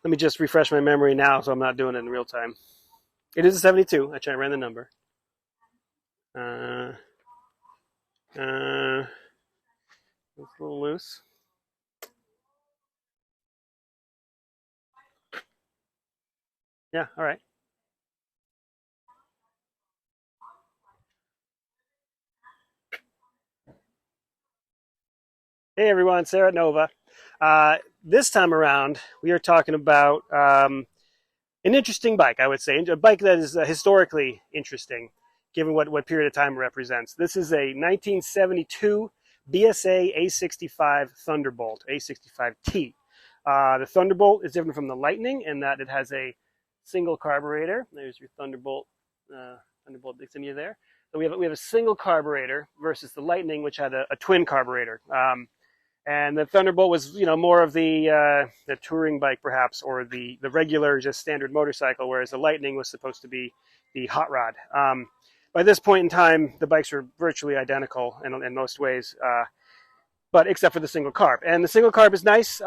Let me just refresh my memory now so I'm not doing it in real time. It is a 72. I ran the number. It's a little loose. Yeah, all right. Hey everyone, Sarah Nova. This time around, we are talking about an interesting bike, I would say, a bike that is historically interesting, given what period of time it represents. This is a 1972 BSA A65 Thunderbolt, A65T. The Thunderbolt is different from the Lightning in that it has a single carburetor. There's your Thunderbolt insignia there. So we have a single carburetor versus the Lightning, which had a twin carburetor. And the Thunderbolt was, more of the touring bike, perhaps, or the regular, just standard motorcycle, whereas the Lightning was supposed to be the hot rod. By this point in time, the bikes were virtually identical in most ways, but except for the single carb. And the single carb is nice.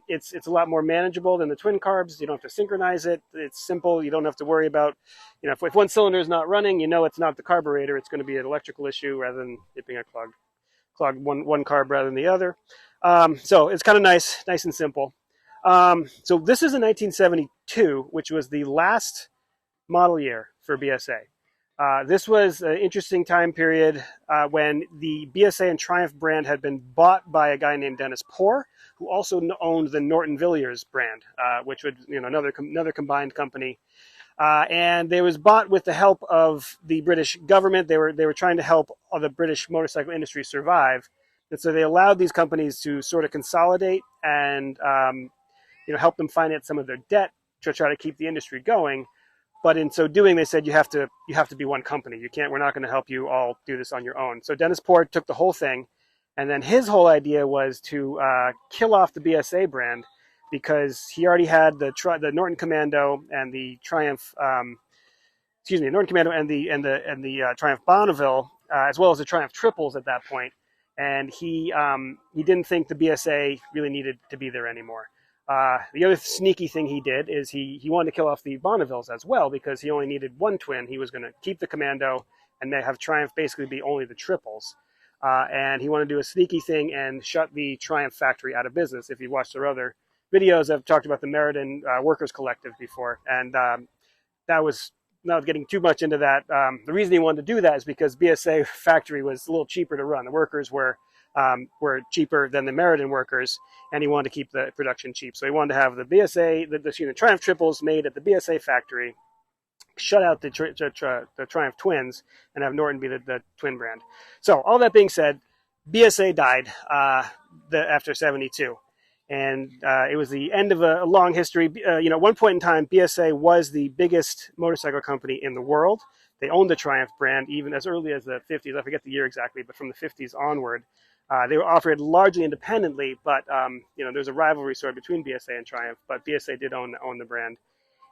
It's a lot more manageable than the twin carbs. You don't have to synchronize it. It's simple. You don't have to worry about, if one cylinder is not running, it's not the carburetor. It's going to be an electrical issue rather than it being a clogged one carb rather than the other. So it's kind of nice and simple. So this is a 1972, which was the last model year for BSA. This was an interesting time period when the BSA and Triumph brand had been bought by a guy named Dennis Poor, who also owned the Norton Villiers brand, which would another combined company. And it was bought with the help of the British government. They were trying to help the British motorcycle industry survive, and so they allowed these companies to sort of consolidate and help them finance some of their debt to try to keep the industry going. But in so doing, they said you have to be one company. We're not going to help you all do this on your own. So Dennis Poor took the whole thing, and then his whole idea was to kill off the BSA brand, because he already had the Norton Commando and the Triumph, Norton Commando and the Triumph Bonneville, as well as the Triumph Triples at that point, and he didn't think the BSA really needed to be there anymore. The other sneaky thing he did is he wanted to kill off the Bonnevilles as well, because he only needed one twin. He was going to keep the Commando and have Triumph basically be only the Triples. And he wanted to do a sneaky thing and shut the Triumph factory out of business. If you watched their other videos, I've talked about the Meriden Workers Collective before, and that was not getting too much into that. The reason he wanted to do that is because BSA factory was a little cheaper to run. The workers were cheaper than the Meriden workers, and he wanted to keep the production cheap. So he wanted to have the BSA, the Triumph Triples made at the BSA factory, shut out the Triumph Twins, and have Norton be the twin brand. So all that being said, BSA died after 72. And it was the end of a long history. At one point in time, BSA was the biggest motorcycle company in the world. They owned the Triumph brand even as early as the 50s. I forget the year exactly, but from the 50s onward. They were operated largely independently, but there's a rivalry sort of between BSA and Triumph, but BSA did own the brand.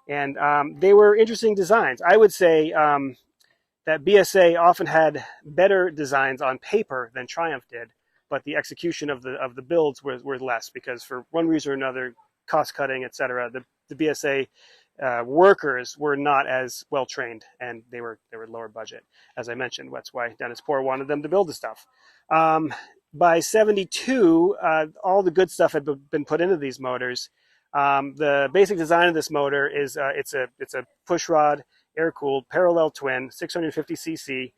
And they were interesting designs. I would say that BSA often had better designs on paper than Triumph did, but the execution of the builds were less, because for one reason or another, cost cutting, etc., the BSA workers were not as well trained, and they were lower budget, as I mentioned. That's why Dennis Poor wanted them to build the stuff. By 72, all the good stuff had been put into these motors. The basic design of this motor is it's a push rod, air-cooled, parallel twin, 650cc,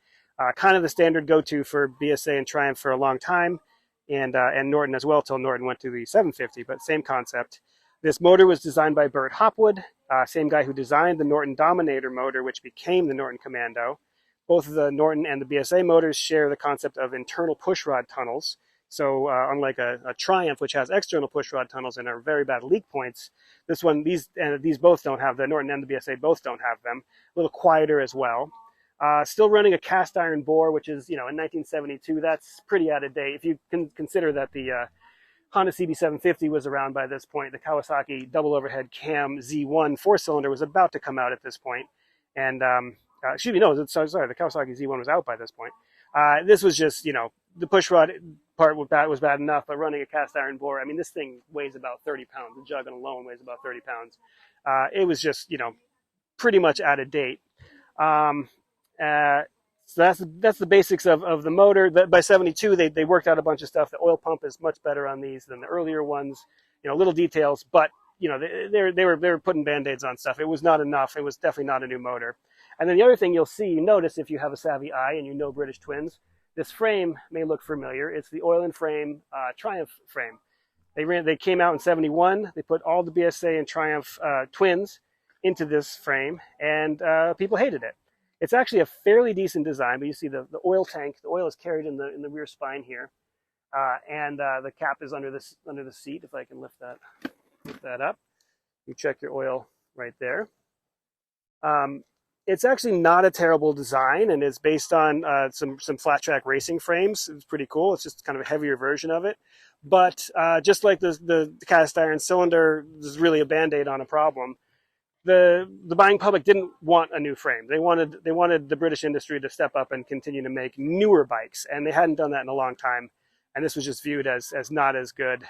kind of the standard go-to for BSA and Triumph for a long time, and Norton as well, till Norton went to the 750, but same concept. This motor was designed by Burt Hopwood, same guy who designed the Norton Dominator motor, which became the Norton Commando. Both the Norton and the BSA motors share the concept of internal pushrod tunnels. So unlike a Triumph, which has external pushrod tunnels and are very bad leak points, these both don't have, the Norton and the BSA both don't have them. A little quieter as well. Still running a cast iron bore, which is, in 1972, that's pretty out of date. If you can consider that the Honda CB750 was around by this point, the Kawasaki double overhead cam Z1 4-cylinder was about to come out at this point. And the Kawasaki Z1 was out by this point. This was just, the pushrod part was bad enough, but running a cast iron bore, I mean, this thing weighs about 30 pounds. The jug alone weighs about 30 pounds. It was just, pretty much out of date. Um, so that's the basics of the motor. By 72, they worked out a bunch of stuff. The oil pump is much better on these than the earlier ones. Little details, but they were putting band-aids on stuff. It was not enough. It was definitely not a new motor. And then the other thing you notice if you have a savvy eye and you know British Twins, this frame may look familiar. It's the oil and frame Triumph frame. They came out in 71. They put all the BSA and Triumph twins into this frame, and people hated it. It's actually a fairly decent design, but you see the oil tank. The oil is carried in the rear spine here, and the cap is under the seat. If I can lift that up, you check your oil right there. It's actually not a terrible design, and it's based on some flat track racing frames. It's pretty cool. It's just kind of a heavier version of it. But just like the cast iron cylinder is really a band-aid on a problem, the buying public didn't want a new frame. They wanted the British industry to step up and continue to make newer bikes, and they hadn't done that in a long time. And this was just viewed as not as good.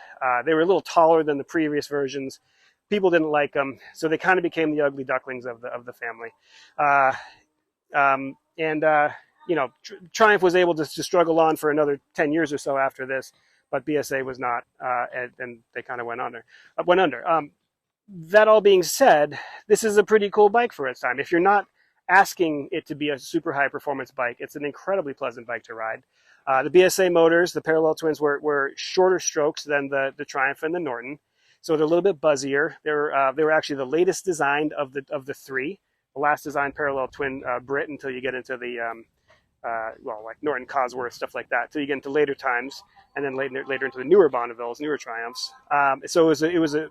They were a little taller than the previous versions. People didn't like them, so they kind of became the ugly ducklings of the family. Triumph was able to struggle on for another 10 years or so after this, but BSA was not, and they kind of went under. That all being said, this is a pretty cool bike for its time. If you're not asking it to be a super high performance bike, it's an incredibly pleasant bike to ride. The BSA motors, the parallel twins, were shorter strokes than the Triumph and the Norton. So they're a little bit buzzier. They were actually the latest designed of the three. The last designed parallel twin Brit until you get into the like Norton Cosworth, stuff like that. Until you get into later times, and then later into the newer Bonnevilles, newer Triumphs. So it was a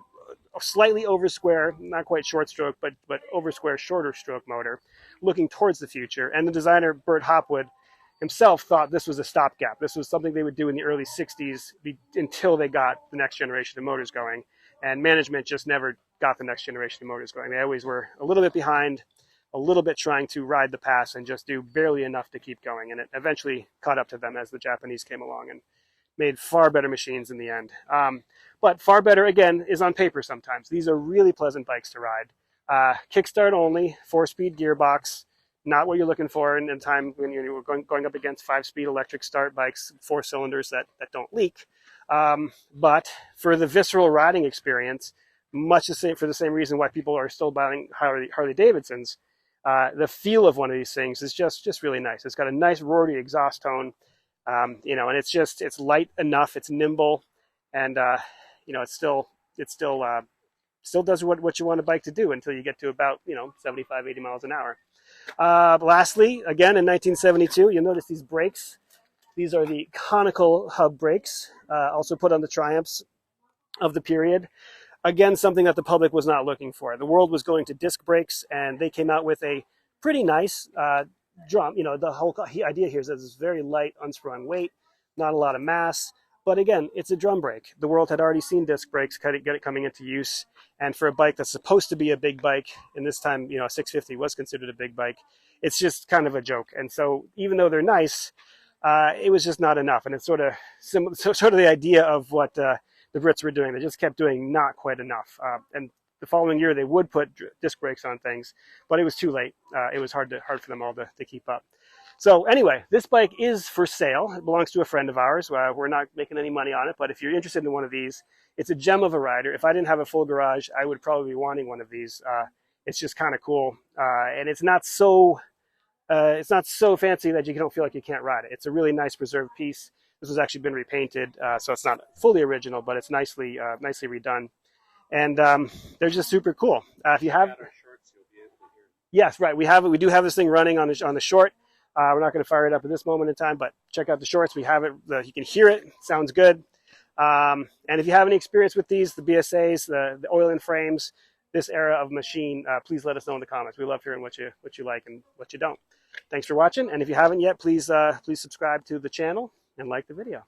slightly over square, not quite short stroke, but over square, shorter stroke motor, looking towards the future. And the designer Bert Hopwood himself thought this was a stopgap. This was something they would do in the early 60s until they got the next generation of motors going. And management just never got the next generation of motors going. They always were a little bit behind, a little bit trying to ride the pass and just do barely enough to keep going. And it eventually caught up to them as the Japanese came along and made far better machines in the end. But far better, again, is on paper sometimes. These are really pleasant bikes to ride. Kickstart only, 4-speed gearbox, not what you're looking for in time when you're going up against 5-speed electric start bikes, 4 cylinders that don't leak. But for the visceral riding experience, much the same, for the same reason why people are still buying Harley Davidsons, the feel of one of these things is just really nice. It's got a nice roary exhaust tone, and it's light enough, it's nimble, and it still does what you want a bike to do until you get to about 75, 80 miles an hour. Lastly, again in 1972, you'll notice these brakes. These are the conical hub brakes, also put on the Triumphs of the period. Again, something that the public was not looking for. The world was going to disc brakes, and they came out with a pretty nice drum. The whole idea here is that it's very light, unsprung weight, not a lot of mass. But again, it's a drum brake. The world had already seen disc brakes coming into use. And for a bike that's supposed to be a big bike, and this time, a 650 was considered a big bike, it's just kind of a joke. And so even though they're nice, it was just not enough. And it's sort of the idea of what the Brits were doing. They just kept doing not quite enough. And the following year, they would put disc brakes on things, but it was too late. It was hard for them all to keep up. So anyway, this bike is for sale. It belongs to a friend of ours. We're not making any money on it, but if you're interested in one of these, it's a gem of a rider. If I didn't have a full garage, I would probably be wanting one of these. It's just kind of cool, and it's not so fancy that you don't feel like you can't ride it. It's a really nice preserved piece. This has actually been repainted, so it's not fully original, but it's nicely redone, and they're just super cool. If you have, yes, right, we do have this thing running on the short. We're not going to fire it up at this moment in time, but check out the shorts. We have it. You can hear it. Sounds good. And if you have any experience with these, the BSAs, the oil in frames, this era of machine, please let us know in the comments. We love hearing what you like and what you don't. Thanks for watching. And if you haven't yet, please subscribe to the channel and like the video.